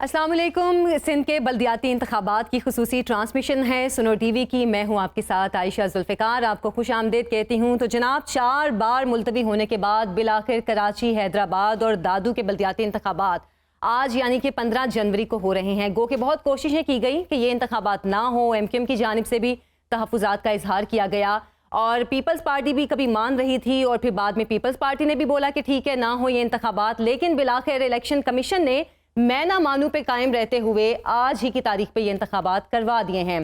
अस्सलाम वालेकुम। सिंध के बल्दियाती इंतखाबात की खुसूसी ट्रांसमिशन है सुनो टीवी की। मैं हूँ आपके साथ आयशा जुल्फ़िकार। आपको खुश आमदीद कहती हूँ। तो जनाब, 4 बार मुलतवी होने के बाद बिलाखिर कराची, हैदराबाद और दादू के बल्दियाती इंतखाबात आज यानी कि 15 जनवरी को हो रहे हैं। गो के बहुत कोशिशें की गई कि ये इंतखाबात ना हो। MQM की जानिब से भी तहफ़्फ़ुज़ात का इजहार किया गया और पीपल्स पार्टी भी कभी मान रही थी और फिर बाद में पीपल्स पार्टी ने भी बोला कि ठीक है, ना हो ये इंतखाबात। लेकिन बिलाखिर इलेक्शन कमीशन ने मैं ना मानू पे कायम रहते हुए आज ही की तारीख पे ये इंतखाबात करवा दिए हैं।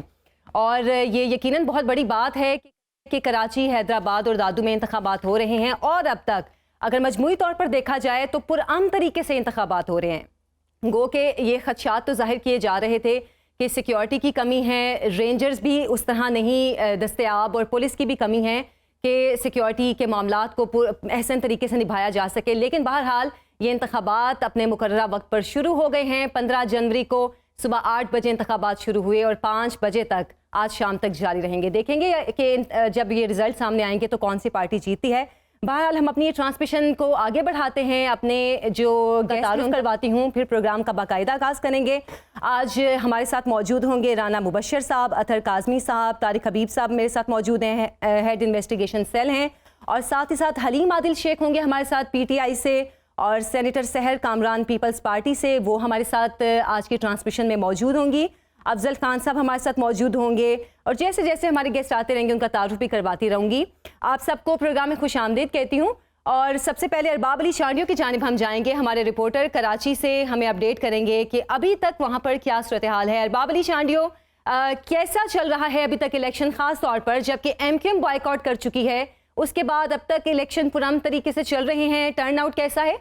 और ये यकीनन बहुत बड़ी बात है कि कराची, हैदराबाद और दादू में इंतखाबात हो रहे हैं। और अब तक अगर मजमूई तौर पर देखा जाए तो पुरअमन तरीके से इंतखाबात हो रहे हैं। गो के ये खदशात तो जाहिर किए जा रहे थे कि सिक्योरिटी की कमी है, रेंजर्स भी उस तरह नहीं दस्तयाब और पुलिस की भी कमी है कि सिक्योरिटी के मामलात को एहसन तरीके से निभाया जा सके। लेकिन बहरहाल ये इंतखाबात अपने मुकर्ररा वक्त पर शुरू हो गए हैं। 15 जनवरी को सुबह 8 बजे इंतखाबात शुरू हुए और 5 बजे तक आज शाम तक जारी रहेंगे। देखेंगे कि जब ये रिजल्ट सामने आएंगे तो कौन सी पार्टी जीतती है। बहरहाल हम अपनी ट्रांसमिशन को आगे बढ़ाते हैं। अपने जो तारुफ करवाती हूँ, फिर प्रोग्राम का बाकायदा आगाज़ करेंगे। आज हमारे साथ मौजूद होंगे राना मुबशर साहब, अतर काज़मी साहब, तारिक हबीब साहब मेरे साथ मौजूद हैं, हेड इन्वेस्टिगेशन सेल हैं। और साथ ही साथ हलीम आदिल शेख होंगे हमारे साथ PTI से, और सेनेटर सहर कामरान पीपल्स पार्टी से, वो हमारे साथ आज की ट्रांसमिशन में मौजूद होंगी। अफजल खान साहब हमारे साथ मौजूद होंगे और जैसे जैसे हमारे गेस्ट आते रहेंगे उनका तारुफ भी करवाती रहूँगी। आप सबको प्रोग्राम में खुश आमदीद कहती हूँ। और सबसे पहले अरबाब अली शांडियों की जानिब हम जाएंगे। हमारे रिपोर्टर कराची से हमें अपडेट करेंगे कि अभी तक वहाँ पर क्या सूरत हाल है। अरबाब अली शांडियो, कैसा चल रहा है अभी तक इलेक्शन, खास तौर पर जबकि MQM बॉयकॉट कर चुकी है, उसके बाद अब तक इलेक्शन पुरअमन तरीके से चल रहे हैं, टर्न आउट कैसा है?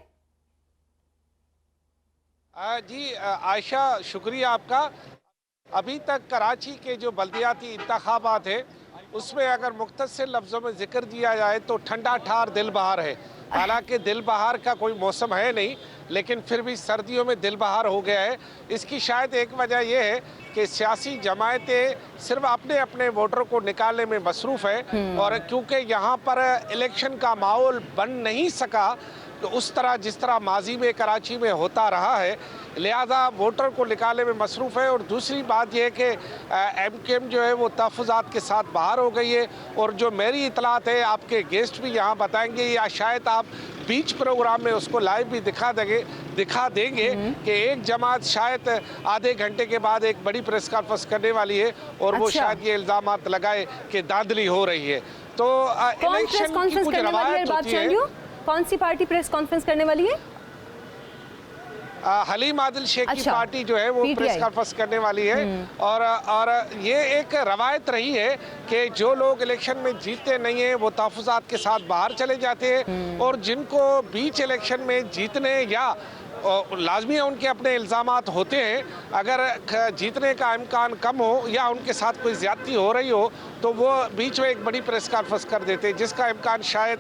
जी आयशा, शुक्रिया आपका। अभी तक कराची के जो बल्दियाती इंतखाबात है उसमें अगर मुख्तसर लफ्ज़ों में जिक्र दिया जाए तो ठंडा ठार दिल बहार है। हालांकि दिल बहार का कोई मौसम है नहीं, लेकिन फिर भी सर्दियों में दिल बहार हो गया है। इसकी शायद एक वजह यह है कि सियासी जमायतें सिर्फ अपने अपने वोटरों को निकालने में मसरूफ़ है और क्योंकि यहाँ पर इलेक्शन का माहौल बन नहीं सका तो उस तरह जिस तरह माजी में कराची में होता रहा है, लिहाजा वोटर को निकालने में मसरूफ़ है। और दूसरी बात यह है कि MQM जो है वो तहफ़्फ़ुज़ात के साथ बाहर हो गई है। और जो मेरी इतलात है, आपके गेस्ट भी यहाँ बताएंगे या शायद आप बीच प्रोग्राम में उसको लाइव भी दिखा देंगे कि एक जमात शायद आधे घंटे के बाद एक बड़ी प्रेस कॉन्फ्रेंस करने वाली है और वो शायद ये इल्ज़ामात लगाए कि धांधली हो रही है। तो इलेक्शन की कुछ रवायत होती है। कौन सी पार्टी प्रेस कॉन्फ्रेंस करने वाली है? हलीम आदिल शेख की पार्टी जो है वो प्रेस कॉन्फ्रेंस करने वाली है। और ये एक रवायत रही है कि जो लोग इलेक्शन में जीतते नहीं हैं वो तहफ़्फ़ुज़ात के साथ बाहर चले जाते हैं और जिनको बीच इलेक्शन में जीतने या लाजमी है उनके अपने इल्ज़ामात होते हैं, अगर जीतने का इम्कान कम हो या उनके साथ कोई ज़्यादती हो रही हो तो वो बीच में एक बड़ी प्रेस कॉन्फ्रेंस कर देते हैं जिसका इम्कान शायद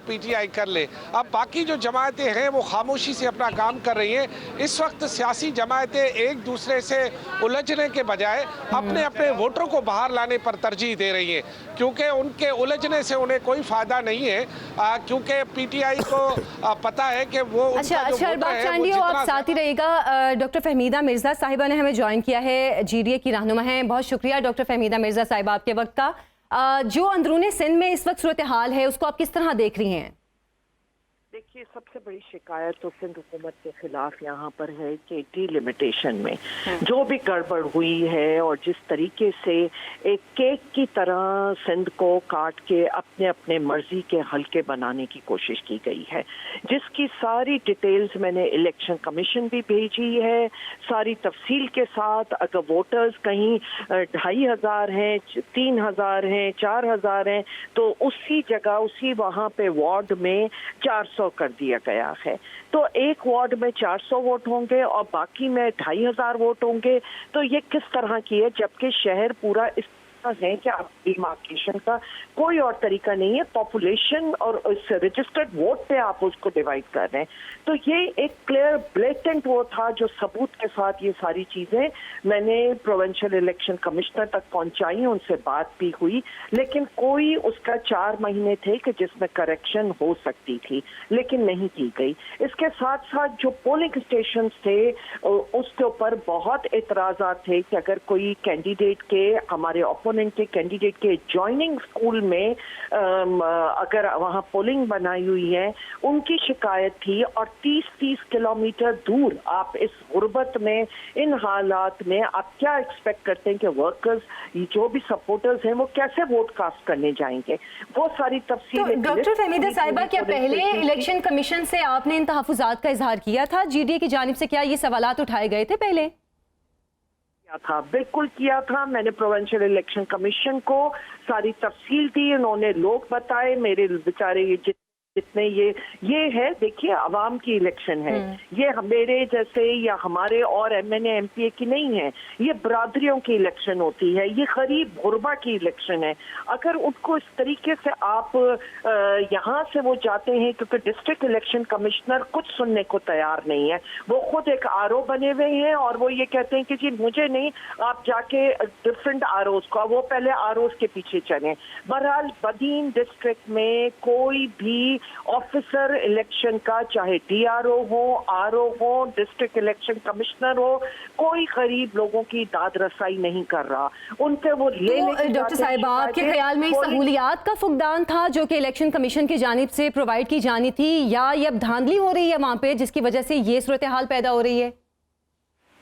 PTI कर ले। अब बाकी जो जमायतें हैं वो खामोशी से अपना काम कर रही हैं। इस वक्त सियासी जमायतें एक दूसरे से उलझने के बजाय अपने अपने वोटरों को बाहर लाने पर तरजीह दे रही हैं, क्योंकि उनके उलझने से उन्हें कोई फ़ायदा नहीं है, क्योंकि PTI को पता है कि वो आप साथ ही रहिएगा। डॉक्टर फहमीदा मिर्ज़ा साहिबा ने हमें ज्वाइन किया है, GDA की रहनुमा हैं। बहुत शुक्रिया डॉक्टर फहमीदा मिर्ज़ा साहिबा आपके वक्त का। जो अंदरूनी सिंध में इस वक्त सूरत हाल है उसको आप किस तरह देख रही हैं? देखिए, सबसे बड़ी शिकायत तो सिंध हुकूमत के खिलाफ यहाँ पर है कि डिलिमिटेशन में जो भी गड़बड़ हुई है और जिस तरीके से एक केक की तरह सिंध को काट के अपने अपने मर्जी के हल्के बनाने की कोशिश की गई है, जिसकी सारी डिटेल्स मैंने इलेक्शन कमीशन भी भेजी है सारी तफसील के साथ। अगर वोटर्स कहीं 2500 हैं, 3000 हैं, 4000 हैं तो उसी जगह उसी वहाँ पे वार्ड में 400 कर दिया गया है। तो एक वार्ड में 400 वोट होंगे और बाकी में 2500 वोट होंगे। तो ये किस तरह की है, जबकि शहर पूरा इस है कि आप डिमार्केशन का कोई और तरीका नहीं है, पॉपुलेशन और इस रजिस्टर्ड वोट पे आप उसको डिवाइड कर रहे हैं। तो ये एक क्लियर ब्लेटेंट वो था जो सबूत के साथ ये सारी चीजें मैंने प्रोविंशियल इलेक्शन कमिश्नर तक पहुंचाई, उनसे बात भी हुई, लेकिन कोई उसका 4 महीने थे कि जिसमें करेक्शन हो सकती थी, लेकिन नहीं की गई। इसके साथ साथ जो पोलिंग स्टेशन थे उसके ऊपर बहुत एतराज़ात थे कि अगर कोई कैंडिडेट के, हमारे ओपोनेंट के कैंडिडेट के जॉइनिंग स्कूल में अगर वहाँ पोलिंग बनाई हुई है, उनकी शिकायत थी। और 30-30 किलोमीटर दूर आप इस गुर्बत में, इन हालात में आप क्या एक्सपेक्ट करते हैं कि वर्कर्स, जो भी सपोर्टर्स हैं, वो कैसे वोट कास्ट करने जाएंगे? वो सारी तफसील। तो डॉक्टर फहमीदा साहिबा, क्या पहले इलेक्शन कमीशन से आपने इन तहफ़्फ़ुज़ात का इजहार किया था जीडीए की जानिब से? क्या ये सवालात उठाए गए थे पहले? था, बिल्कुल किया था। मैंने प्रोविंशियल इलेक्शन कमीशन को सारी तफसील दी, उन्होंने लोग बताए, मेरे बेचारे जितने ये है, देखिए अवाम की इलेक्शन है, ये मेरे जैसे या हमारे और एमएनए एमपीए की नहीं है, ये बरादरियों की इलेक्शन होती है, ये गरीब गुरबा की इलेक्शन है। अगर उनको इस तरीके से आप यहाँ से वो जाते हैं, क्योंकि डिस्ट्रिक्ट इलेक्शन कमिश्नर कुछ सुनने को तैयार नहीं है, वो खुद एक आरओ बने हुए हैं और वो ये कहते हैं कि जी मुझे नहीं, आप जाके डिफरेंट आरओज को, वो पहले आरओज के पीछे चले। बहरहाल बदीन डिस्ट्रिक्ट में कोई भी ऑफिसर इलेक्शन का, चाहे डीआरओ हो, आरओ हो, डिस्ट्रिक्ट इलेक्शन कमिश्नर हो, कोई गरीब लोगों की दाद रसाई नहीं कर रहा। उनके वो ले डॉक्टर साहिबा, आपके ख्याल में सहूलियात का फुकदान था जो कि इलेक्शन कमीशन की जानिब से प्रोवाइड की जानी थी, या ये अब धांधली हो रही है वहां पे जिसकी वजह से ये सूरत हाल पैदा हो रही है?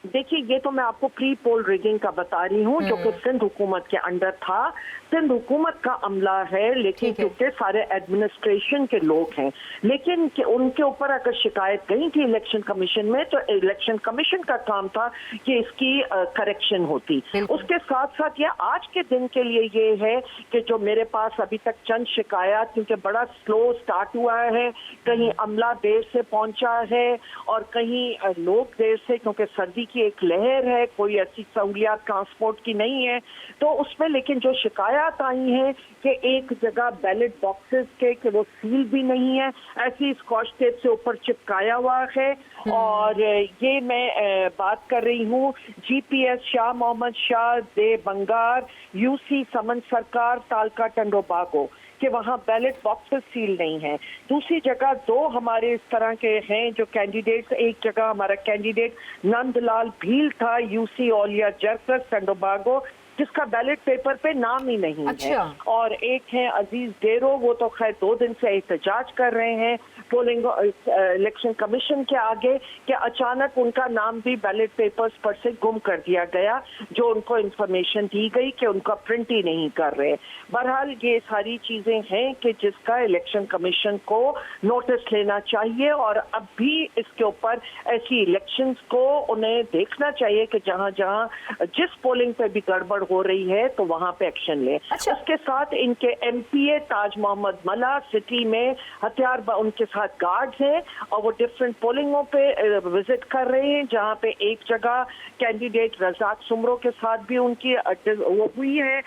देखिए, ये तो मैं आपको प्री पोल रिगिंग का बता रही हूँ जो कि सिंध हुकूमत के अंडर था। सिंध हुकूमत का अमला है, लेकिन क्योंकि सारे एडमिनिस्ट्रेशन के लोग हैं, लेकिन उनके ऊपर अगर शिकायत गई थी इलेक्शन कमीशन में, तो इलेक्शन कमीशन का काम था कि इसकी करेक्शन होती। उसके साथ साथ ये आज के दिन के लिए ये है कि जो मेरे पास अभी तक चंद शिकायत, क्योंकि बड़ा स्लो स्टार्ट हुआ है, कहीं अमला देर से पहुंचा है और कहीं लोग देर से, क्योंकि सर्दी की एक लहर है, कोई ऐसी सहूलियात ट्रांसपोर्ट की नहीं है, तो उसमें लेकिन जो शिकायत आई है कि एक जगह बैलेट बॉक्सेस के कि वो सील भी नहीं है, ऐसी स्कॉच टेप से ऊपर चिपकाया हुआ है। और ये मैं बात कर रही हूँ जीपीएस शाह मोहम्मद शाह दे बंगार यूसी समन सरकार तालका टंडोबागो कि वहाँ बैलेट बॉक्सेस सील नहीं है। दूसरी जगह 2 हमारे इस तरह के हैं जो कैंडिडेट्स, एक जगह हमारा कैंडिडेट नंदलाल भील था यूसी ओलिया जरकस टंडोबागो, जिसका बैलेट पेपर पे नाम ही नहीं है। और एक है अजीज डेरो, वो तो खैर 2 दिन से एहतजाज कर रहे हैं पोलिंग इलेक्शन कमीशन के आगे कि अचानक उनका नाम भी बैलेट पेपर्स पर से गुम कर दिया गया, जो उनको इंफॉर्मेशन दी गई कि उनका प्रिंट ही नहीं कर रहे। बहरहाल ये सारी चीजें हैं कि जिसका इलेक्शन कमीशन को नोटिस लेना चाहिए और अब भी इसके ऊपर ऐसी इलेक्शंस को उन्हें देखना चाहिए कि जहां जहां जिस पोलिंग पे भी गड़बड़ हो रही है तो वहां पे एक्शन ले। उसके साथ इनके एमपीए ताज मोहम्मद मला सिटी में हथियार उनके साथ गार्ड्स हैं और वो डिफरेंट पोलिंगों पे विजिट कर रहे हैं, जहां पे एक जगह कैंडिडेट रजाक सुमरो के साथ भी उनकी वो हुई है,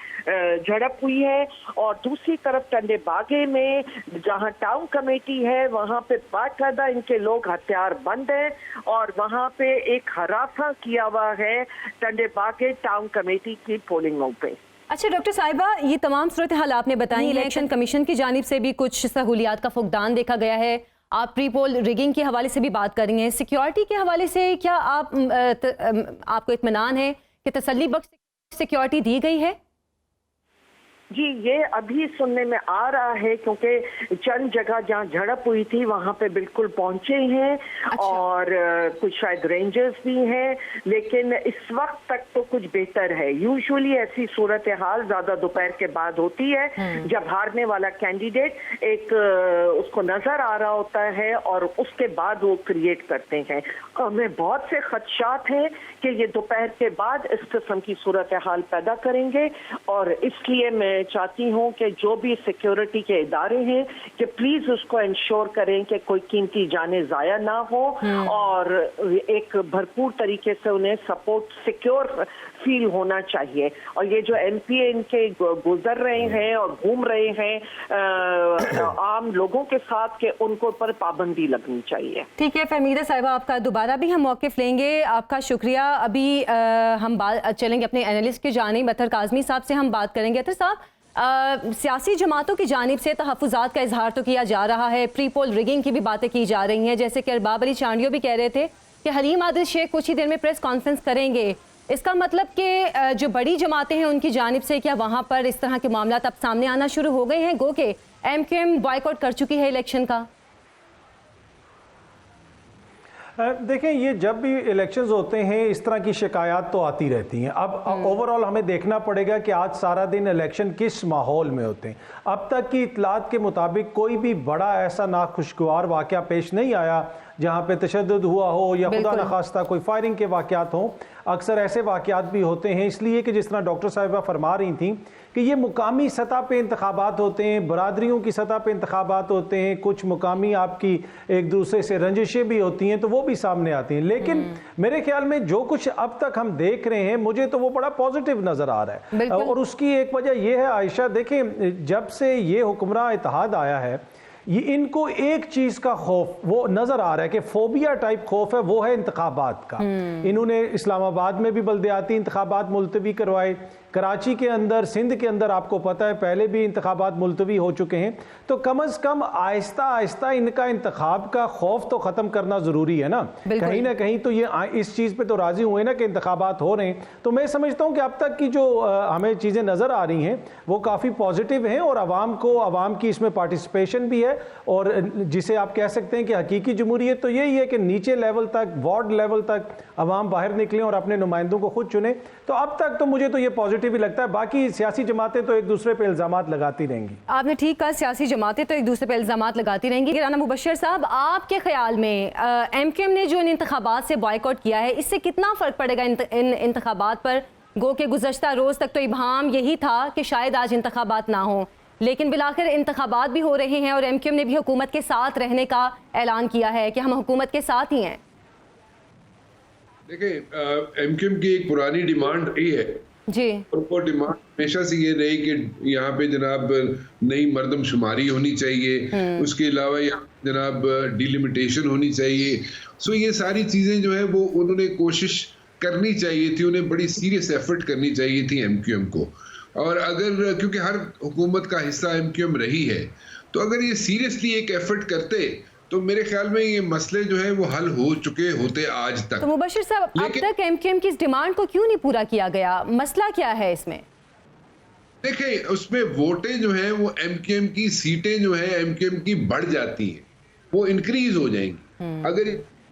झड़प हुई है। और दूसरी तरफ टंडे बागे में जहां टाउन कमेटी है वहां पे बाकायदा इनके लोग हथियार बंद है और वहां पे एक हरासा किया हुआ है टंडे बागे टाउन कमेटी की पोलिंगों पे। अच्छा डॉक्टर साहिबा, ये तमाम सूरत हाल आपने बताई, इलेक्शन कमीशन की जानिब से भी कुछ सहूलियात का फुकदान देखा गया है, आप प्री पोल रिगिंग के हवाले से भी बात कर रही हैं, सिक्योरिटी के हवाले से क्या आपको इत्मीनान है कि तसल्ली बख्श सिक्योरिटी दी गई है? जी, ये अभी सुनने में आ रहा है क्योंकि चंद जगह जहाँ झड़प हुई थी वहाँ पे बिल्कुल पहुंचे हैं। अच्छा। और कुछ शायद रेंजर्स भी हैं, लेकिन इस वक्त तक तो कुछ बेहतर है। यूजुअली ऐसी सूरत हाल ज्यादा दोपहर के बाद होती है जब हारने वाला कैंडिडेट एक उसको नजर आ रहा होता है और उसके बाद वो क्रिएट करते हैं। हमें बहुत से खदशात हैं कि ये दोपहर के बाद इस किस्म की सूरत हाल पैदा करेंगे और इसलिए मैं चाहती हूँ कि जो भी सिक्योरिटी के इदारे हैं कि प्लीज उसको इंश्योर करें कि कोई कीमती जाने जाया ना हो और एक भरपूर तरीके से उन्हें सपोर्ट, सिक्योर फील होना चाहिए। और ये जो एमपी इनके गुजर रहे हैं और घूम रहे हैं आम लोगों के साथ, के उनको पर पाबंदी लगनी चाहिए। ठीक है फहमीदा साहिबा, आपका दोबारा भी हम मौक़िफ़ लेंगे। आपका शुक्रिया। अभी हम बात चलेंगे अपने एनालिस्ट की जानिब, अतर काज़मी साहब से हम बात करेंगे। अतर साहब, सियासी जमातों की जानिब से तहफ़्फ़ुज़ात का इजहार तो किया जा रहा है, प्री पोल रिगिंग की भी बातें की जा रही हैं, जैसे कि अरबाब अली चांडियो भी कह रहे थे कि हलीम आदिल शेख कुछ ही देर में प्रेस कॉन्फ्रेंस करेंगे। इसका मतलब कि जो बड़ी जमातें हैं उनकी जानिब से क्या वहाँ पर इस तरह के मामला अब सामने आना शुरू हो गए हैं? गो के MQM बॉयकॉट कर चुकी है इलेक्शन का। देखें, ये जब भी इलेक्शंस होते हैं इस तरह की शिकायत तो आती रहती हैं। अब ओवरऑल हमें देखना पड़ेगा कि आज सारा दिन इलेक्शन किस माहौल में होते हैं। अब तक की इतलात के मुताबिक कोई भी बड़ा ऐसा नाखुशगवार वाक़या पेश नहीं आया जहाँ पे तशद्दुद हुआ हो या खुदा न खास्ता कोई फायरिंग के वाक़यात हों। अक्सर ऐसे वाक़यात भी होते हैं, इसलिए कि जिस तरह डॉक्टर साहिबा फरमा रही थी कि ये मुकामी सतह पे इंतखाबात होते हैं, बरादरियों की सतह पे इंतखाबात होते हैं, कुछ मुकामी आपकी एक दूसरे से रंजिशें भी होती हैं, तो वो भी सामने आती हैं। लेकिन मेरे ख्याल में जो कुछ अब तक हम देख रहे हैं, मुझे तो वो बड़ा पॉजिटिव नज़र आ रहा है। और उसकी एक वजह यह है आयशा, देखें जब से ये हुक्मरान इत्तेहाद आया है, ये इनको एक चीज़ का खौफ वो नज़र आ रहा है कि फोबिया टाइप खौफ है, वो है इंतखाबात का। इन्होंने इस्लामाबाद में भी बल्दियाती इंतखाबात मुलतवी करवाए, कराची के अंदर, सिंध के अंदर आपको पता है पहले भी इंतखाबात मुलतवी हो चुके हैं। तो कम अज़ कम आहिस्ता आहिस्ता इनका इंतखाब का खौफ तो ख़त्म करना ज़रूरी है ना। कहीं ना कहीं तो ये इस चीज़ पे तो राज़ी हुए ना कि इंतखाबात हो रहे हैं। तो मैं समझता हूँ कि अब तक की जो हमें चीज़ें नज़र आ रही हैं वो काफ़ी पॉजिटिव हैं और आवाम की इसमें पार्टिसिपेशन भी है। और जिसे आप कह सकते हैं कि हकीकी जमहूरियत तो यही है कि नीचे लेवल तक, वार्ड लेवल तक आवाम बाहर निकलें और अपने नुमाइंदों को खुद चुने। तो अब तक तो मुझे तो ये पॉजिटिव ही लगता है। बाकी सियासी जमातें तो एक दूसरे पे इल्जामात लगाती रहेंगी। आपने ठीक कहा, सियासी जमातें तो एक दूसरे पे इल्जामात लगाती रहेंगी। राना मुबशर साहब, आपके ख्याल में MQM ने जो इन इंतखाबात से बॉयकॉट किया है, इससे कितना फ़र्क पड़ेगा इन इंतखाबात पर? गो के गुज़श्ता रोज़ तक तो इबहाम यही था कि शायद आज इंतखाबात ना हो, लेकिन बिलाखिर इंतखाबात भी हो रहे हैं और MQM ने भी हुकूमत के साथ रहने का ऐलान किया है कि हम हुकूमत के साथ ही हैं। देखिए, MQM की एक पुरानी डिमांड रही है जी, और वो डिमांड हमेशा से ये रही कि यहाँ पे जनाब नई मर्दमशुमारी होनी चाहिए, उसके अलावा यहाँ जनाब डिलिमिटेशन होनी चाहिए। सो ये सारी चीज़ें जो है वो उन्होंने कोशिश करनी चाहिए थी, उन्हें बड़ी सीरियस एफर्ट करनी चाहिए थी MQM को। और अगर, क्योंकि हर हुकूमत का हिस्सा MQM रही है, तो अगर ये सीरियसली एक एफर्ट करते तो मेरे ख्याल में ये मसले जो है वो हल हो चुके होते आज तक। तो मुबशिर साहब, अब तक MQM की इस डिमांड को क्यों नहीं पूरा किया गया? मसला क्या है इसमें? देखिए, उसमें वोटें जो हैं वो MQM की सीटें जो हैं MQM की बढ़ जाती हैं, वो इंक्रीज हो जाएंगी। अगर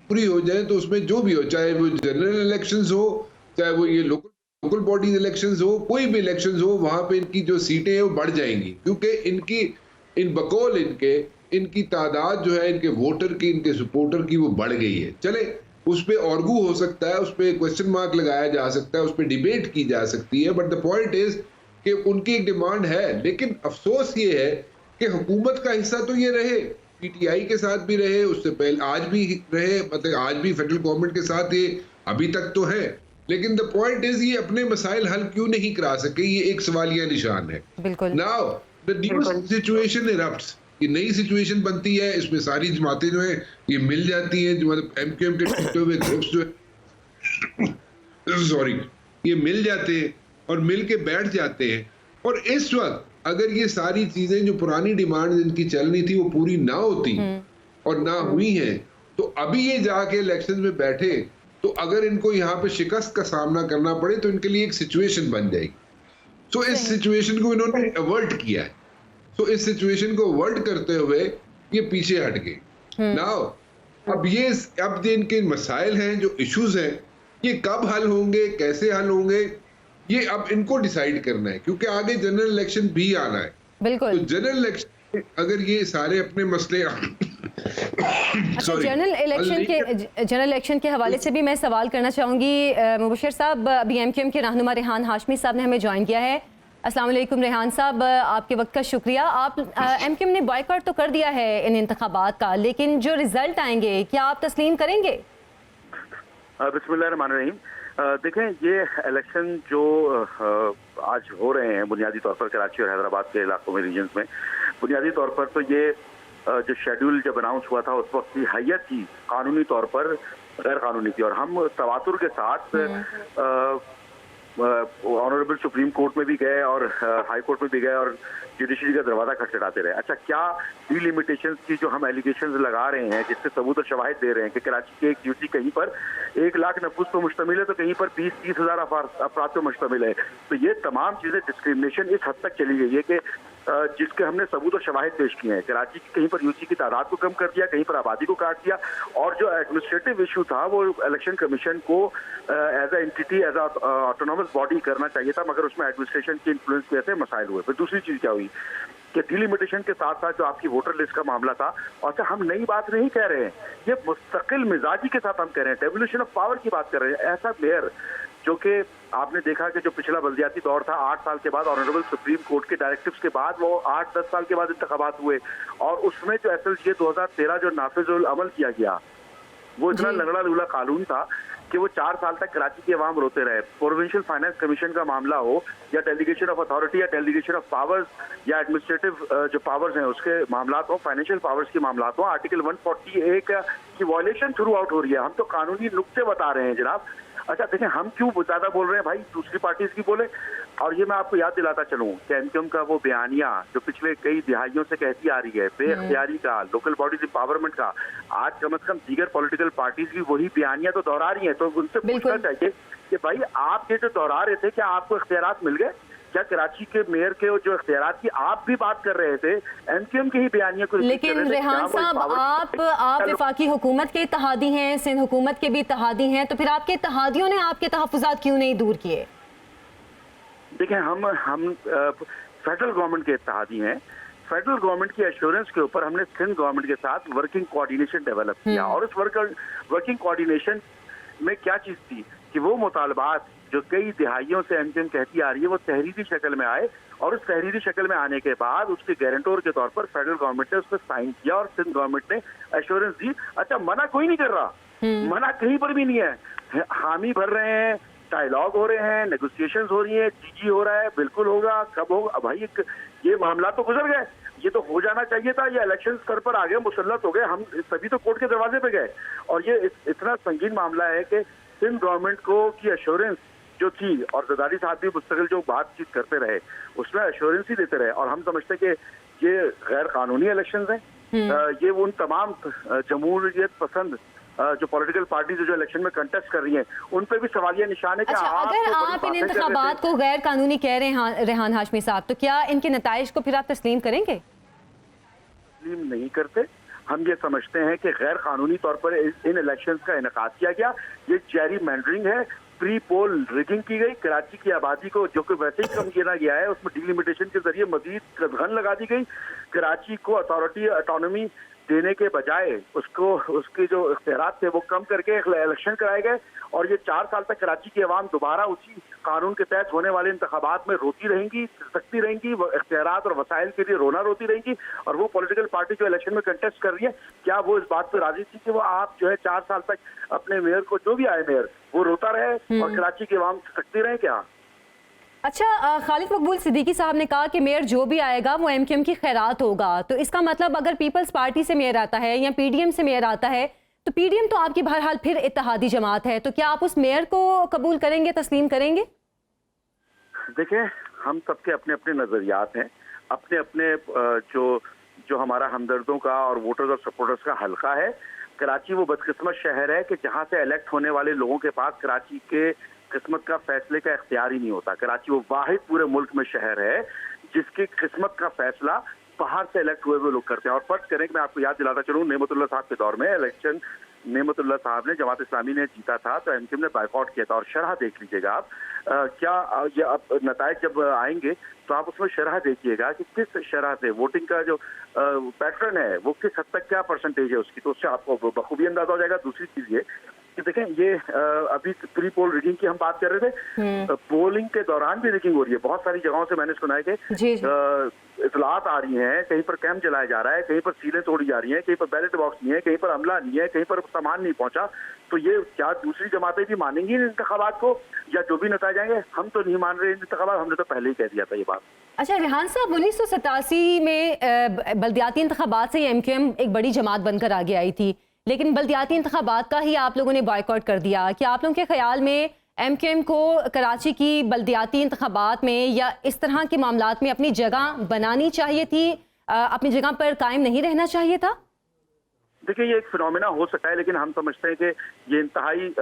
पूरी हो जाए तो उसमें जो भी हो, चाहे वो जनरल इलेक्शंस हो, चाहे वो ये लोकल बॉडीज इलेक्शंस हो, कोई भी इलेक्शंस हो, वहां पे इनकी जो सीटें हैं वो बढ़ जाएंगी, क्योंकि इनकी तादाद जो है, इनके वोटर की, इनके सपोर्टर की, वो बढ़ गई है। चले, उस पर आर्गू हो सकता है, उस पर क्वेश्चन मार्क लगाया जा सकता है, उस पर डिबेट की जा सकती है, बट द पॉइंट इज कि उनकी एक डिमांड है। लेकिन अफसोस ये है कि हुकूमत का हिस्सा तो ये रहे, PTI के साथ भी रहे, उससे पहले आज भी रहे, मतलब आज भी फेडरल गवर्नमेंट के साथ ये अभी तक तो है। लेकिन द पॉइंट इज ये अपने मसाइल हल क्यों नहीं करा सके, ये एक सवालिया निशान है। नाउ द न्यू सिचुएशन इरप्ट्स, ये नई सिचुएशन बनती है, इसमें सारी जमातें जो है ये मिल जाती हैं, जो मतलब MQM के टूटे हुए ग्रुप्स जो है सॉरी ये मिल जाते हैं और मिल के बैठ जाते हैं। और इस वक्त अगर ये सारी चीजें जो पुरानी डिमांड इनकी चल रही थी वो पूरी ना होती और ना हुई हैं, तो अभी ये जाके इलेक्शन में बैठे तो अगर इनको यहाँ पे शिकस्त का सामना करना पड़े तो इनके लिए एक सिचुएशन बन जाएगी। तो इस सिचुएशन को इन्होंने अवॉइड किया है। तो इस सिचुएशन को अवॉइड करते हुए ये पीछे हट गए। नाउ अब इनके मसाइल हैं, जो इश्यूज हैं, ये कब हल होंगे, कैसे हल होंगे, ये अब इनको डिसाइड करना है, क्योंकि आगे जनरल इलेक्शन भी आना है। बिल्कुल। तो जनरल इलेक्शन अगर ये सारे अपने मसले अच्छा, जनरल इलेक्शन के हवाले से भी मैं सवाल करना चाहूँगी। मुबशर साहब, अभी MQM के रहनुमा रेहान हाशमी साहब ने हमें ज्वाइन किया है। अस्सलाम वालेकुम रेहान साहब, आपके वक्त का शुक्रिया। आप MQM ने बॉयकॉट तो कर दिया है इन इंतखाबात का, लेकिन जो रिजल्ट आएंगे क्या आप तस्लीम करेंगे? बिस्मिल्लाहिर्रहमानिर्रहीम। देखें, ये इलेक्शन जो आज हो रहे हैं बुनियादी तौर पर कराची और हैदराबाद के इलाकों में, रीजन्स में, बुनियादी तौर पर तो ये जो शेड्यूल जब अनाउंस हुआ था उस वक्त की हैयत थी कानूनी तौर पर गैर कानूनी थी, और हम तवातुर के साथ ऑनरेबल सुप्रीम कोर्ट में भी गए और हाई कोर्ट में भी गए और जुडिशरी का दरवाजा खटखटाते रहे। अच्छा, क्या डिलिमिटेशंस की जो हम एलिगेशंस लगा रहे हैं, जिससे सबूत और शवाहिद दे रहे हैं कि कराची की एक ड्यूटी कहीं पर 1 लाख नफूस पर मुश्तमिल है तो कहीं पर 20-30 हज़ार अफराद पर मुश्तमिल है, तो ये तमाम चीजें डिस्क्रिमिनेशन इस हद तक चली गई है कि जिसके हमने सबूत और शवाहिद पेश किए हैं। कराची की कहीं पर यूसी की तादाद को कम कर दिया, कहीं पर आबादी को काट दिया, और जो एडमिनिस्ट्रेटिव इशू था वो इलेक्शन कमीशन को as a entity, as a autonomous body करना चाहिए था, मगर उसमें एडमिनिस्ट्रेशन की इन्फ्लुएंस की वजह से मसाइल हुए। फिर दूसरी चीज क्या हुई कि डिलिमिटेशन के साथ साथ जो आपकी वोटर लिस्ट का मामला था, और अच्छा हम नई बात नहीं कह रहे हैं, ये मुस्तकिल मिजाजी के साथ हम कह रहे हैं, डेवल्यूशन ऑफ पावर की बात कर रहे हैं। ऐसा मेयर जो कि आपने देखा कि जो पिछला बल्दियाती दौर था 8 साल के बाद ऑनरेबल सुप्रीम कोर्ट के डायरेक्टिव्स के बाद वो 8-10 साल के बाद इंतखाबात हुए, और उसमें जो SLGA 2013 जो नाफिजुल अमल किया गया वो इतना लंगड़ा लूला कानून था कि वो 4 साल तक कराची के अवाम रोते रहे। प्रोविंशियल फाइनेंस कमीशन का मामला हो या डेलीगेशन ऑफ अथॉरिटी या डेलीगेशन ऑफ पावर्स या एडमिनिस्ट्रेटिव जो पावर्स हैं उसके मामला हो, फाइनेंशियल पावर्स की मामला हो, आर्टिकल 140A की वॉयलेशन थ्रू आउट हो रही है। हम तो कानूनी नुक्ते बता रहे हैं जनाब। अच्छा देखें, हम क्यों ज्यादा बोल रहे हैं भाई, दूसरी पार्टीज की बोले। और ये मैं आपको याद दिलाता चलूं कि एमक्यूएम का वो बयानिया जो पिछले कई दिहाइयों से कहती आ रही है, बेअख्तियारी का, लोकल बॉडीज एम्पावरमेंट का, आज कम से कम दीगर पॉलिटिकल पार्टीज भी वही बयानिया तो दोहरा रही हैं। तो उनसे पूछना चाहिए कि भाई आप ये जो दोहरा रहे थे, क्या आपको इख्तियारात मिल गए? क्या कराची के मेयर के जो इख्तियारात की आप भी बात कर रहे थे, एमक्यूएम के ही बयानिया को? लेकिन रेहान साहब, आप वफाकी हुकूमत के इत्तेहादी हैं, सिंध हुकूमत के भी इत्तेहादी हैं, तो फिर आपके इत्तेहादियों ने आपके तहफ्फुज़ात क्यों नहीं दूर किए? देखें, हम फेडरल गवर्नमेंट के इत्तेहादी हैं। फेडरल गवर्नमेंट की एश्योरेंस के ऊपर हमने सिंध गवर्नमेंट के साथ वर्किंग कोऑर्डिनेशन डेवलप किया, और उस वर्किंग कोऑर्डिनेशन में क्या चीज थी कि वो मुतालबात जो कई दिहाइयों से एमक्यूएम कहती आ रही है वो तहरीरी शक्ल में आए, और उस तहरीरी शक्ल में आने के बाद उसके गारंटर के तौर पर फेडरल गवर्नमेंट ने उस पर साइन किया और सिंध गवर्नमेंट ने एश्योरेंस दी। अच्छा, मना कोई नहीं कर रहा, मना कहीं पर भी नहीं है, हामी भर रहे हैं, डायलॉग हो रहे हैं, नेगोशिएशंस हो रही है, जीजी हो रहा है, बिल्कुल होगा, कब होगा भाई? ये मामला तो गुजर गए, ये तो हो जाना चाहिए था, ये इलेक्शन स्तर पर आ गए, मुसल्लत हो गए, हम सभी तो कोर्ट के दरवाजे पे गए। और ये इतना संगीन मामला है कि सिंध गवर्नमेंट को की एश्योरेंस जो थी, और जरदारी साहब भी मुस्तकिल जो बातचीत करते रहे उसमें एश्योरेंस ही देते रहे, और हम समझते कि ये गैर कानूनी इलेक्शन हैं। ये उन तमाम जमहूरियत पसंद जो पॉलिटिकल पार्टी जो इलेक्शन में कंटेस्ट कर रही हैं उन पे भी सवालिया निशान है। अच्छा, अगर आप इन इंतखाबात को गैर कानूनी कह रहे हैं रेहान हाशमी साहब, तो क्या इनके नताइज को फिर आप तस्लीम करेंगे? तस्लीम नहीं करते। हम ये समझते हैं कि गैर कानूनी तौर पर इन इलेक्शंस का इनेकाद किया गया, ये जेरी मैंडरिंग है, प्री पोल रिगिंग की गई, कराची की आबादी को जो कि वैसे ही कम गिना गया है उसमें डिलिमिटेशन के जरिए मजीद कदगन लगा दी गई, कराची को अथॉरिटी ऑटोनॉमी देने के बजाय उसको उसके जो इख्तियारात थे वो कम करके इलेक्शन कराए गए, और ये 4 साल तक कराची की आवाम दोबारा उसी कानून के तहत होने वाले इंतखाबात में रोती रहेंगी, सकती रहेंगी, इख्तियारात और वसाइल के लिए रोना रोती रहेंगी। और वो पॉलिटिकल पार्टी जो इलेक्शन में कंटेस्ट कर रही है, क्या वो इस बात पर राजी थी कि वो आप जो है 4 साल तक अपने मेयर को, जो भी आए मेयर, वो रोता रहे और कराची की आवाम सकती रहे? क्या? अच्छा, खालिद मकबूल सिद्दीकी साहब ने कहा कि मेयर जो भी आएगा वो एमक्यूएम की खैरात होगा, तो इसका मतलब अगर पीपल्स पार्टी से मेयर आता है या पीडीएम से मेयर आता है, तो पीडीएम तो आपकी बहरहाल फिर इत्तेहादी जमात है, तो क्या आप उस मेयर को कबूल करेंगे, तस्लीम करेंगे? देखिए, हम सबके अपने अपने नजरियात हैं, अपने अपने जो हमारा हमदर्दों का और वोटर्स और सपोर्टर्स का हल्का है। कराची वो बदकिस्मत शहर है कि जहाँ से इलेक्ट होने वाले लोगों के पास कराची के किस्मत का फैसले का इख्तियार ही नहीं होता। कराची वो वाहिद पूरे मुल्क में शहर है जिसकी किस्मत का फैसला बाहर से इलेक्ट हुए लोग करते हैं। और फर्ज करें कि मैं आपको याद दिलाता चलूँ, नेमतुल्लाह साहब के दौर में इलेक्शन नेमतुल्लाह साहब ने, जमात इस्लामी ने जीता था तो एमक्यूएम ने बायकॉट किया था, और शरह देख लीजिएगा आप। क्या ये अब नतायज जब आएंगे तो आप उसमें शरह देखिएगा कि किस शरह से वोटिंग का जो पैटर्न है वो किस हद तक क्या परसेंटेज है उसकी, तो उससे आपको बखूबी अंदाजा हो जाएगा। दूसरी चीज ये कि देखें, ये अभी प्री पोल रिगिंग की हम बात कर रहे थे, पोलिंग के दौरान भी रिगिंग हो रही है बहुत सारी जगहों से। मैंने सुना है कि इतलात आ रही हैं, कहीं पर कैंप जलाया जा रहा है, कहीं पर सीलें तोड़ी जा रही हैं, कहीं पर बैलेट बॉक्स नहीं है, कहीं पर अमला नहीं है, कहीं पर सामान नहीं पहुंचा, तो ये क्या दूसरी जमातें भी मानेंगी इन इंतखाबात को, या जो भी नतीजे आएंगे? हम तो नहीं मान रहे इंतखाबात, हमने तो पहले ही कह दिया था ये बात। अच्छा रेहान साहब, 1987 में बल्दियाती इंतखाबात से एमक्यूएम एक बड़ी जमात बनकर आगे आई थी, लेकिन बल्दियाती इंतखाबात का ही आप लोगों ने बॉयकॉट कर दिया। क्या आप लोगों के ख्याल में एमक्यूएम को कराची की बल्दियाती इंतखाबात में या इस तरह के मामलात में अपनी जगह बनानी चाहिए थी, अपनी जगह पर कायम नहीं रहना चाहिए था? देखिए, ये एक फिनोमेना हो सकता है, लेकिन हम समझते हैं कि ये इंतहाई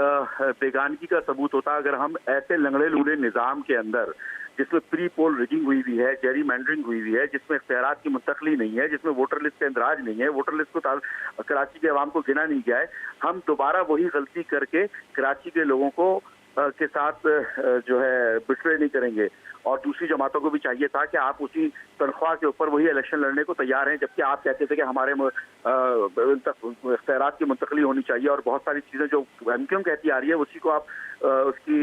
बेगानगी का सबूत होता है अगर हम ऐसे लंगड़े लूले निज़ाम के अंदर, जिसमें प्री पोल रिगिंग हुई हुई है, जेरी मैंडरिंग हुई हुई है, जिसमें इख्तियारात की मुंतकली नहीं है, जिसमें वोटर लिस्ट का इंदराज नहीं है, वोटर लिस्ट को कराची के अवाम को गिना नहीं गया है, हम दोबारा वही गलती करके कराची के लोगों को के साथ जो है बिट्रे नहीं करेंगे। और दूसरी जमातों को भी चाहिए था कि आप उसी तनख्वाह के ऊपर वही इलेक्शन लड़ने को तैयार हैं, जबकि आप कहते थे कि हमारे इख्तियारात की मुंतकली होनी चाहिए और बहुत सारी चीज़ें जो एमक्यूएम कहती आ रही है उसी को आप उसकी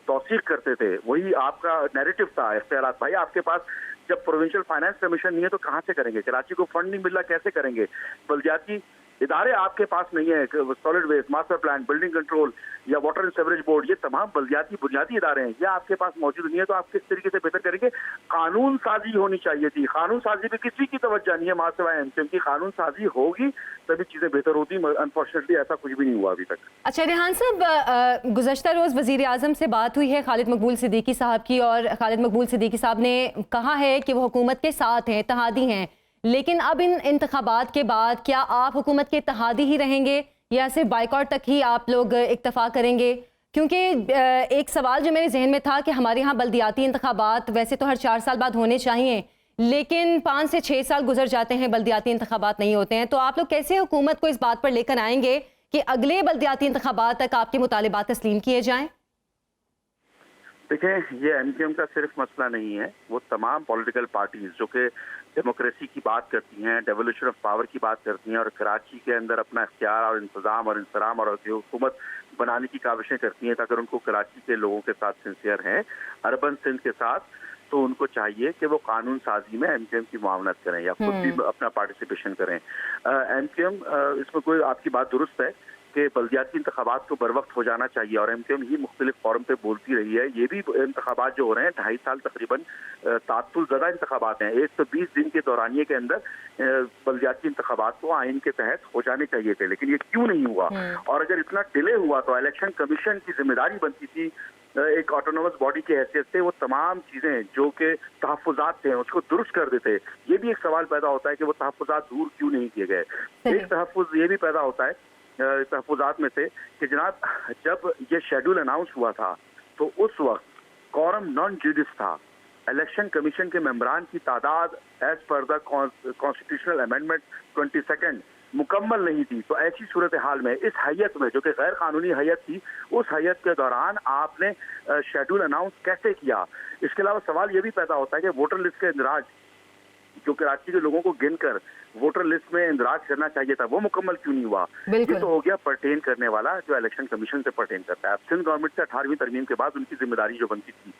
तौसीक करते थे। वही आपका नैरेटिव था। इख्तियारात भाई आपके पास जब प्रोविंशियल फाइनेंस कमीशन नहीं है तो कहाँ से करेंगे? कराची को फंड नहीं मिल रहा, कैसे करेंगे? बल्दियाती इदारे आपके पास नहीं है, solid waste, master plan, building control या वाटर एंड सीवरेज बोर्ड, ये तमाम बल्दियाती बुनियादी इदारे हैं, ये आपके पास मौजूद नहीं है, तो आप किस तरीके से बेहतर करेंगे? कानून साजी होनी चाहिए थी। कानून साजी पे किसी की तवज्जो नहीं है वहां सिवाय एमक्यूएम की। कानून साजी होगी तभी चीजें बेहतर होती, अनफॉर्चुनेटली ऐसा कुछ भी नहीं हुआ अभी तक। अच्छा रेहान साहब, गुज़श्ता रोज़ वज़ीर आज़म से बात हुई है खालिद मकबूल सिद्दीकी साहब की, और खालिद मकबूल सिद्दीकी साहब ने कहा है कि वो हुकूमत के साथ हैं, इत्तेहादी हैं, लेकिन अब इन इंतखाबात के बाद क्या आप हुकूमत के इत्तेहादी ही रहेंगे या सिर्फ बाइकॉट तक ही आप लोग इक्तफा करेंगे? क्योंकि एक सवाल जो मेरे जहन में था कि हमारे यहाँ बल्दियाती इंतखाबात वैसे तो हर 4 साल बाद होने चाहिए, लेकिन 5 से 6 साल गुजर जाते हैं, बल्दियाती इंतखाबात नहीं होते हैं, तो आप लोग कैसे हुकूमत को इस बात पर लेकर आएंगे कि अगले बल्दियाती इंतखाबात तक आपके मुतालिबात तस्लीम किए जाएं? देखें, ये एमक्यूएम का सिर्फ मसला नहीं है, वो तमाम पॉलिटिकल पार्टीज जो कि डेमोक्रेसी की बात करती हैं, डेवोल्यूशन ऑफ पावर की बात करती हैं और कराची के अंदर अपना इख्तियार और इंतजाम और इंसराम और हुकूमत बनाने की काविशें करती हैं, अगर उनको कराची के लोगों के साथ सिंसियर हैं, अर्बन सिंध के साथ, तो उनको चाहिए कि वो कानून साजी में एमक्यूएम की मुआवनत करें या खुद भी अपना पार्टिसिपेशन करें। एमक्यूएम इसमें कोई आपकी बात दुरुस्त है कि बल्दियाती इंतखाबात को बर वक्त हो जाना चाहिए और एमक्यूएम ही मुख्तलिफ फॉरम पे बोलती रही है। ये भी इंतखाबात जो हो रहे हैं 2.5 साल तकरीबन तातुल ज़दा इंतखाबात हैं, 120 दिन के दौरानिए के अंदर बल्दियाती इंतखाबात को आइन के तहत हो जाने चाहिए थे, लेकिन ये क्यों नहीं हुआ? और अगर इतना डिले हुआ तो इलेक्शन कमीशन की जिम्मेदारी बनती थी एक ऑटोनोमस बॉडी की हैसियत से वो तमाम चीज़ें जो कि तहफ़्फ़ुज़ात थे उसको दुरुस्त कर देते। ये भी एक सवाल पैदा होता है कि वो तहफ़्फ़ुज़ात दूर क्यों नहीं किए गए। एक तहफ़्फ़ुज़ ये भी पैदा होता है तहफ़्फ़ुज़ात में से कि जनाब जब ये शेड्यूल अनाउंस हुआ था तो उस वक्त कॉरम नॉन जुडिस था। इलेक्शन कमीशन के मेंबरान की तादाद as per the constitutional amendment 22 मुकम्मल नहीं थी। तो ऐसी सूरत हाल में इस हैयत में जो कि गैर कानूनी हैयत थी, उस हैयत के दौरान आपने शेड्यूल अनाउंस कैसे किया? इसके अलावा सवाल ये भी पैदा होता है कि वोटर लिस्ट के इंदराज जो कराची के लोगों को गिनकर वोटर लिस्ट में इंदराज करना चाहिए था, वो मुकम्मल क्यों नहीं हुआ? ये तो हो गया पर्टेन करने वाला जो इलेक्शन कमीशन से पर्टेन करता है। अब सिंध गवर्नमेंट से 18वीं तरमीम के बाद उनकी जिम्मेदारी जो बनती थी,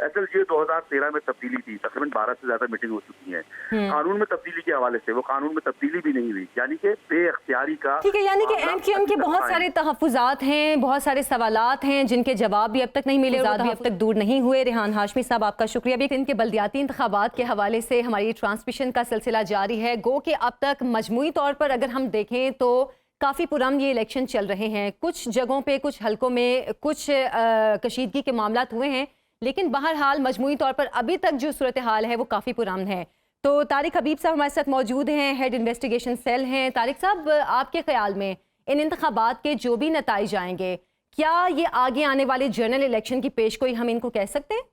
SLJ 2013 में तब्दीली थी, तकरीबन 12 से ज्यादा मीटिंग हो चुकी है। कानून में तब्दीली के हवाले से वो कानून में तब्दीली भी नहीं हुई, यानी कि बेअख्तियारी का। ठीक है, यानी कि एमक्यूएम के बहुत सारे तहफ़्फ़ुज़ात हैं, बहुत सारे सवालात हैं जिनके जवाब भी अब तक नहीं मिले, भी अब तक दूर नहीं हुए। रेहान हाशमी साहब आपका शुक्रिया। भी इनके बल्दियाती इंतखाबात के हवाले से हमारी ट्रांसमिशन का सिलसिला जारी है। गो कि अब तक मजमूई तौर पर अगर हम देखें तो काफ़ी पुरअमन ये इलेक्शन चल रहे हैं। कुछ जगहों पे, कुछ हलकों में कुछ कशीदगी के मामलात हुए हैं, लेकिन बहरहाल मजमूई तौर पर अभी तक जो सूरत हाल है वो काफ़ी पुरअमन है। तो तारिक हबीब साहब हमारे साथ मौजूद हैं, हेड इन्वेस्टिगेशन सेल हैं। तारिक साहब, आपके ख्याल में इन इंतखाबात के जो भी नताइज आएंगे, क्या ये आगे आने वाले जनरल इलेक्शन की पेशगोई हम इनको कह सकते हैं?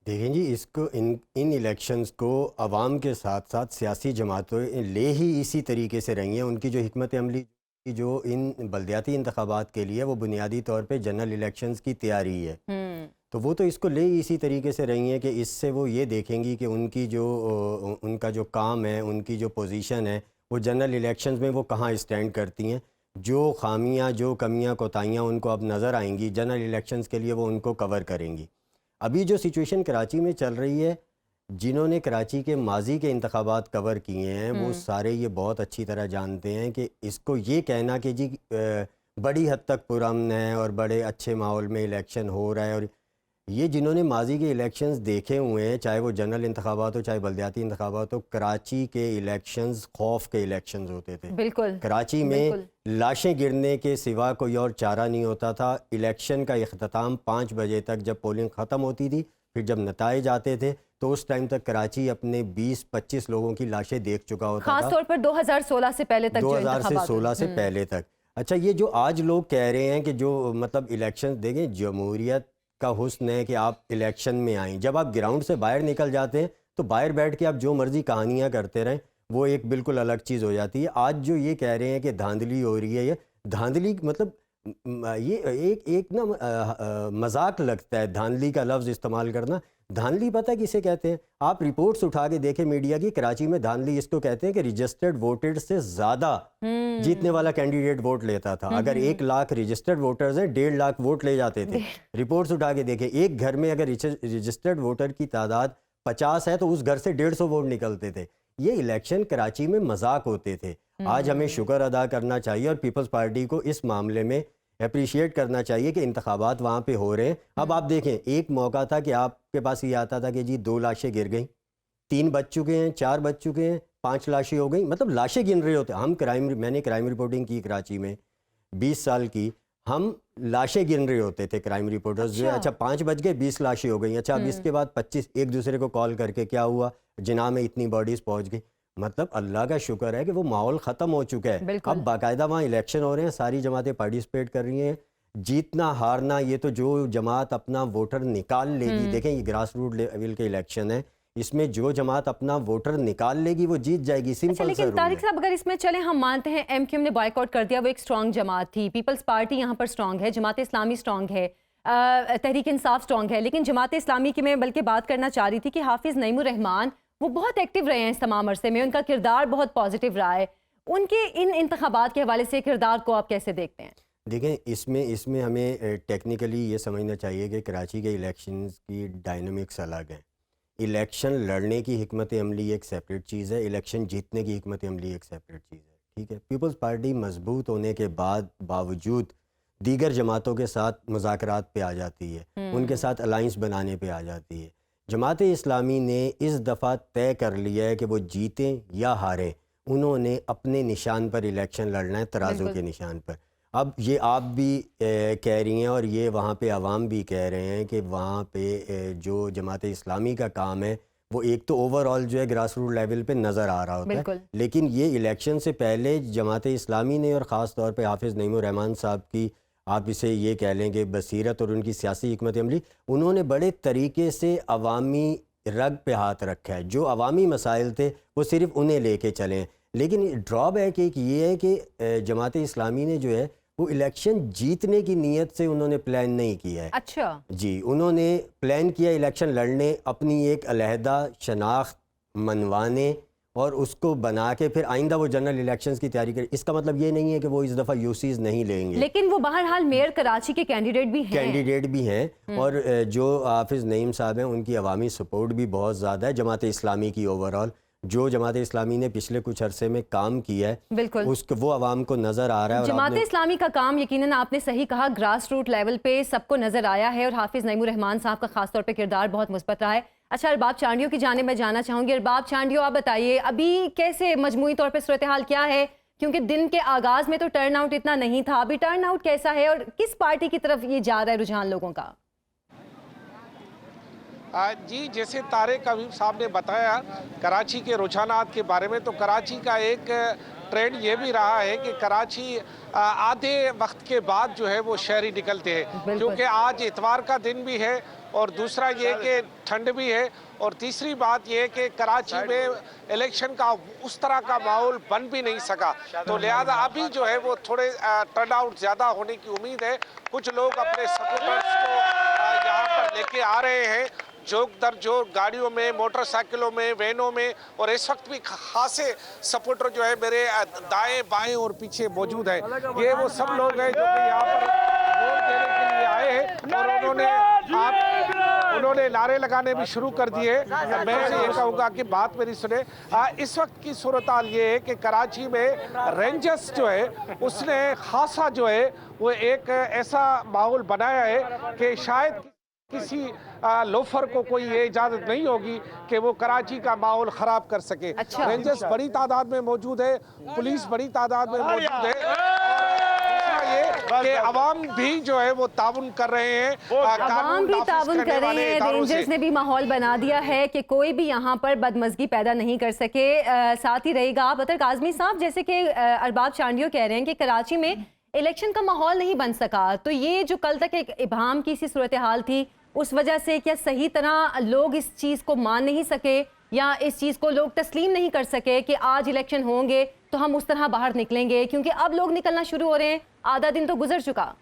देखें जी, इसको इन इलेक्शंस को अवाम के साथ साथ सियासी जमातों ले ही इसी तरीके से रही हैं। उनकी जो हिकमत अमली जो इन बल्दियाती इंतखाबात के लिए वो बुनियादी तौर पे जनरल इलेक्शंस की तैयारी है, तो वो तो इसको ले ही इसी तरीके से रही हैं कि इससे वो ये देखेंगी कि उनका जो काम है, उनकी जो पोजीशन है, वो जनरल इलेक्शंस में वो कहाँ स्टैंड करती हैं। जो खामियां, जो कमियां, कोताहियां उनको अब नज़र आएंगी, जनरल इलेक्शंस के लिए वो उनको कवर करेंगी। अभी जो सिचुएशन कराची में चल रही है, जिन्होंने कराची के माजी के इंतखाबात कवर किए हैं वो सारे ये बहुत अच्छी तरह जानते हैं कि इसको ये कहना कि जी बड़ी हद तक पुरअमन है और बड़े अच्छे माहौल में इलेक्शन हो रहा है, और ये जिन्होंने माजी के इलेक्शंस देखे हुए हैं, चाहे वो जनरल इंतखाबात हो चाहे बल्दियाती इंतखाबात हो, कराची के इलेक्शंस खौफ के इलेक्शंस होते थे। बिल्कुल कराची में लाशें गिरने के सिवा कोई और चारा नहीं होता था। इलेक्शन का इख्तिताम 5 बजे तक जब पोलिंग ख़त्म होती थी, फिर जब नताइज आते थे तो उस टाइम तक कराची अपने 20-25 लोगों की लाशें देख चुका होता था, खास तौर पर 2016 से पहले तक, 2016 से पहले तक। अच्छा, ये जो आज लोग कह रहे हैं कि जो मतलब इलेक्शन देखें, जमहूरियत का हुस्न है कि आप इलेक्शन में आएँ, जब आप ग्राउंड से बाहर निकल जाते हैं तो बाहर बैठ के आप जो मर्जी कहानियाँ करते रहें, वो एक बिल्कुल अलग चीज़ हो जाती है। आज जो ये कह रहे हैं कि धांधली हो रही है, ये धांधली मतलब ये एक ना मजाक लगता है धांधली का लफ्ज़ इस्तेमाल करना। धांधली पता किसे कहते हैं? आप रिपोर्ट्स उठा के देखें मीडिया की, कराची में धांधली इसको कहते हैं कि रजिस्टर्ड वोटेड से ज़्यादा जीतने वाला कैंडिडेट वोट लेता था। अगर 1 लाख रजिस्टर्ड वोटर्स हैं, 1.5 लाख वोट ले जाते थे। रिपोर्ट्स उठा के देखें, एक घर में अगर रजिस्टर्ड वोटर की तादाद 50 है तो उस घर से 150 वोट निकलते थे। ये इलेक्शन कराची में मजाक होते थे। आज हमें शुक्र अदा करना चाहिए और पीपल्स पार्टी को इस मामले में अप्रिशिएट करना चाहिए कि इंतखाबात वहाँ पे हो रहे हैं। अब आप देखें, एक मौका था कि आपके पास ये आता था कि जी 2 लाशें गिर गई, 3 बच चुके हैं, 4 बच चुके हैं, 5 लाशें हो गई, मतलब लाशें गिन रहे होते। मैंने क्राइम रिपोर्टिंग की कराची में 20 साल की, हम लाशें गिन रहे होते थे क्राइम रिपोर्टर्स जो। अच्छा 5 बज गए, 20 लाशें हो गई। अच्छा अब इसके बाद 25 एक दूसरे को कॉल करके क्या हुआ, जिना में इतनी बॉडीज पहुंच गई। मतलब अल्लाह का शुक्र है कि वो माहौल ख़त्म हो चुका है। अब बाकायदा वहाँ इलेक्शन हो रहे हैं, सारी जमातें पार्टिसिपेट कर रही हैं। जीतना हारना ये तो जो जमात अपना वोटर निकाल लेगी, देखें ये ग्रास रूट लेवल के इलेक्शन है, इसमें जो जमात अपना वोटर निकाल लेगी वो जीत जाएगी। सिंपल। लेकिन तारिक साहब, अगर इसमें चले, हम मानते हैं एमक्यूएम ने बॉयकॉट कर दिया, वो एक स्ट्रॉन्ग जमात थी, पीपल्स पार्टी यहाँ पर स्ट्रॉन्ग है, जमात इस्लामी स्ट्रॉन्ग है, तहरीक इंसाफ स्ट्रॉन्ग है, लेकिन जमात इस्लामी की मैं बल्कि बात करना चाह रही थी कि हाफिज़ नईमुर रहमान वो बहुत एक्टिव रहे हैं इस तमाम अरसे में, उनका किरदार बहुत पॉजिटिव रहा है। उनके इन इंतखाबात के हवाले से किरदार को आप कैसे देखते हैं? देखें, इसमें हमें टेक्निकली ये समझना चाहिए कि कराची के इलेक्शंस की डायनामिक्स अलग है। इलेक्शन लड़ने की हिकमत अमली एक सेपरेट चीज़ है, इलेक्शन जीतने की हिकमत अमली एक सेपरेट चीज़ है। ठीक है, पीपल्स पार्टी मजबूत होने के बावजूद दीगर जमातों के साथ मुज़ाकरात पे आ जाती है, उनके साथ अलाइंस बनाने पे आ जाती है। जमात इस्लामी ने इस दफ़ा तय कर लिया है कि वो जीतें या हारें, उन्होंने अपने निशान पर इलेक्शन लड़ना है, तराजू के निशान पर। अब ये आप भी कह रही हैं और ये वहाँ पे अवाम भी कह रहे हैं कि वहाँ पे जो जमात इस्लामी का काम है वो एक तो ओवरऑल जो है ग्रास रूट लेवल पे नज़र आ रहा होता है, लेकिन ये इलेक्शन से पहले जमात इस्लामी ने और ख़ास तौर पे हाफिज़ नईमुर रहमान साहब की, आप इसे ये कह लें कि बसीरत और उनकी सियासी हिकमत अमली, उन्होंने बड़े तरीके से अवामी रग पे हाथ रखा है। जो अवामी मसाइल थे वो सिर्फ उन्हें लेके चले। लेकिन ड्रॉबैक एक ये है कि जमात इस्लामी ने जो है वो इलेक्शन जीतने की नीयत से उन्होंने प्लान नहीं किया है। अच्छा जी, उन्होंने प्लान किया इलेक्शन लड़ने, अपनी एक अलहदा शनाख्त मनवाने और उसको बना के फिर आइंदा वो जनरल इलेक्शंस की तैयारी करें। इसका मतलब ये नहीं है कि वो इस दफ़ा यूसीज नहीं लेंगे, लेकिन वो बहरहाल मेयर कराची के कैंडिडेट भी हैं और जो हाफिज़ नईम साहब हैं उनकी अवामी सपोर्ट भी बहुत ज़्यादा है जमात इस्लामी की। ओवरऑल जो जमात इस्लामी ने पिछले कुछ अरसे में काम किया है, बिल्कुल उसको वो अवाम को नज़र आ रहा है। जमात इस्लामी का काम यकीनन आपने सही कहा, ग्रास रूट लेवल पे सबको नज़र आया है और हाफिज़ नईमुर रहमान साहब का खास तौर पे किरदार बहुत मुस्बत रहा है। अच्छा, अरबाब चांडियों की जानिब मैं जाना चाहूँगी। अरबाब चांडियों, आप बताइए अभी कैसे मजमूई तौर पर सूरत हाल क्या है, क्योंकि दिन के आगाज़ में तो टर्न आउट इतना नहीं था, अभी टर्न आउट कैसा है और किस पार्टी की तरफ ये जा रहा है रुझान लोगों का? जी, जैसे तारिक अमीन साहब ने बताया कराची के रुझानात के बारे में, तो कराची का एक ट्रेंड ये भी रहा है कि कराची आधे वक्त के बाद जो है वो शहरी निकलते हैं, क्योंकि आज इतवार का दिन भी है और दूसरा ये कि ठंड भी है, और तीसरी बात ये है कि कराची में इलेक्शन का उस तरह का माहौल बन भी नहीं सका, तो लिहाजा अभी जो है वो थोड़े टर्न आउट ज़्यादा होने की उम्मीद है। कुछ लोग अपने सपोर्टर्स को यहाँ पर लेके आ रहे हैं, जोक दर जोक गाड़ियों में, मोटरसाइकिलों में, वैनों में, और इस वक्त भी खासे सपोर्टर जो है मेरे दाएं बाएं और पीछे मौजूद है। ये वो सब लोग हैं जो कि यहाँ पर वोट देने के लिए आए हैं और उन्होंने नारे लगाने भी शुरू कर दिए। मैं ये कहूँगा कि बात मेरी सुने। इस वक्त की सूरत हाल ये है कि कराची में रेंजर्स जो है उसने खासा जो है वो एक ऐसा माहौल बनाया है कि शायद किसी लोफर को कोई ये इजाजत नहीं होगी कि वो कराची का माहौल खराब कर सके। अच्छा। रेंजर्स बड़ी तादाद में मौजूद है, पुलिस बड़ी तादाद में मौजूद है, ये कि अवाम भी जो है वो ताउन कर रहे हैं, आवाम भी ताउन कर रहे हैं। रेंजर्स ने भी माहौल बना दिया है कि कोई भी यहाँ पर बदमज़गी पैदा नहीं कर सके। साथ ही रहेगा आप अतर काज़मी साहब, जैसे कि अरबाब चांडियो कह रहे हैं कि कराची में इलेक्शन का माहौल नहीं बन सका, तो ये जो कल तक एक इबाम की सी सूरत हाल थी, उस वजह से क्या सही तरह लोग इस चीज़ को मान नहीं सके या इस चीज़ को लोग तस्लीम नहीं कर सके कि आज इलेक्शन होंगे तो हम उस तरह बाहर निकलेंगे, क्योंकि अब लोग निकलना शुरू हो रहे हैं, आधा दिन तो गुजर चुका।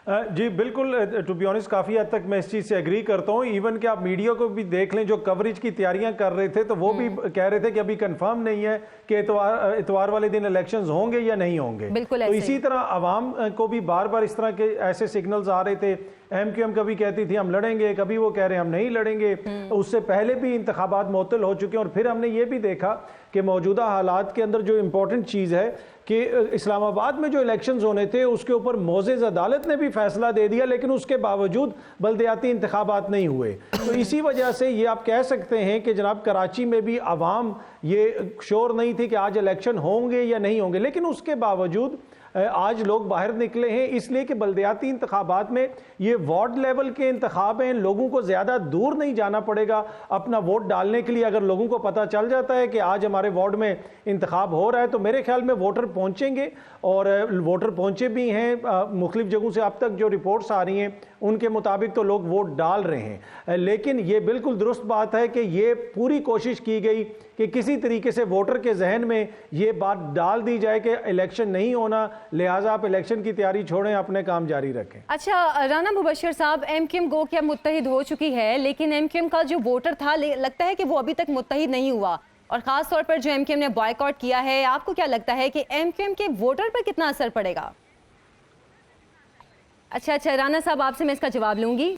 जी बिल्कुल, टू बी ऑनेस्ट काफ़ी हद तक मैं इस चीज़ से एग्री करता हूँ। इवन कि आप मीडिया को भी देख लें, जो कवरेज की तैयारियां कर रहे थे तो वो भी कह रहे थे कि अभी कंफर्म नहीं है कि इतवार वाले दिन इलेक्शंस होंगे या नहीं होंगे। बिल्कुल तो इसी तरह आवाम को भी बार बार इस तरह के ऐसे सिग्नल्स आ रहे थे। MQM कभी कहती थी हम लड़ेंगे, कभी वो कह रहे हैं हम नहीं लड़ेंगे। उससे पहले भी इंतखाबात मुअत्तल हो चुके हैं और फिर हमने ये भी देखा कि मौजूदा हालात के अंदर जो इम्पोर्टेंट चीज़ है कि इस्लामाबाद में जो इलेक्शंस होने थे उसके ऊपर मोज़ेज़ अदालत ने भी फैसला दे दिया, लेकिन उसके बावजूद बल्दियाती इंतखाबात नहीं हुए। तो इसी वजह से ये आप कह सकते हैं कि जनाब कराची में भी आवाम ये श्योर नहीं थी कि आज इलेक्शन होंगे या नहीं होंगे, लेकिन उसके बावजूद आज लोग बाहर निकले हैं, इसलिए कि बल्दियाती इंतखाबात में ये वार्ड लेवल के इंतखाब हैं। लोगों को ज़्यादा दूर नहीं जाना पड़ेगा अपना वोट डालने के लिए। अगर लोगों को पता चल जाता है कि आज हमारे वार्ड में इंतखाब हो रहा है तो मेरे ख्याल में वोटर पहुंचेंगे, और वोटर पहुंचे भी हैं। मुख्तलिफ जगहों से अब तक जो रिपोर्ट्स आ रही हैं उनके मुताबिक तो लोग वोट डाल रहे हैं। लेकिन ये बिल्कुल दुरुस्त बात है कि ये पूरी कोशिश की गई कि किसी तरीके से वोटर के जहन में ये बात डाल दी जाए कि इलेक्शन नहीं होना, लिहाजा आप इलेक्शन की तैयारी छोड़ें, अपने काम जारी रखें। अच्छा राना मुबशर साहब, MQM गो क्या मुत्तहिद हो चुकी है, लेकिन MQM का जो वोटर था लगता है कि वो अभी तक मुत्तहिद नहीं हुआ, और ख़ास तौर पर जो MQM ने बॉयकॉट किया है, आपको क्या लगता है कि MQM के वोटर पर कितना असर पड़ेगा? अच्छा राना साहब, आपसे मैं इसका जवाब लूँगी।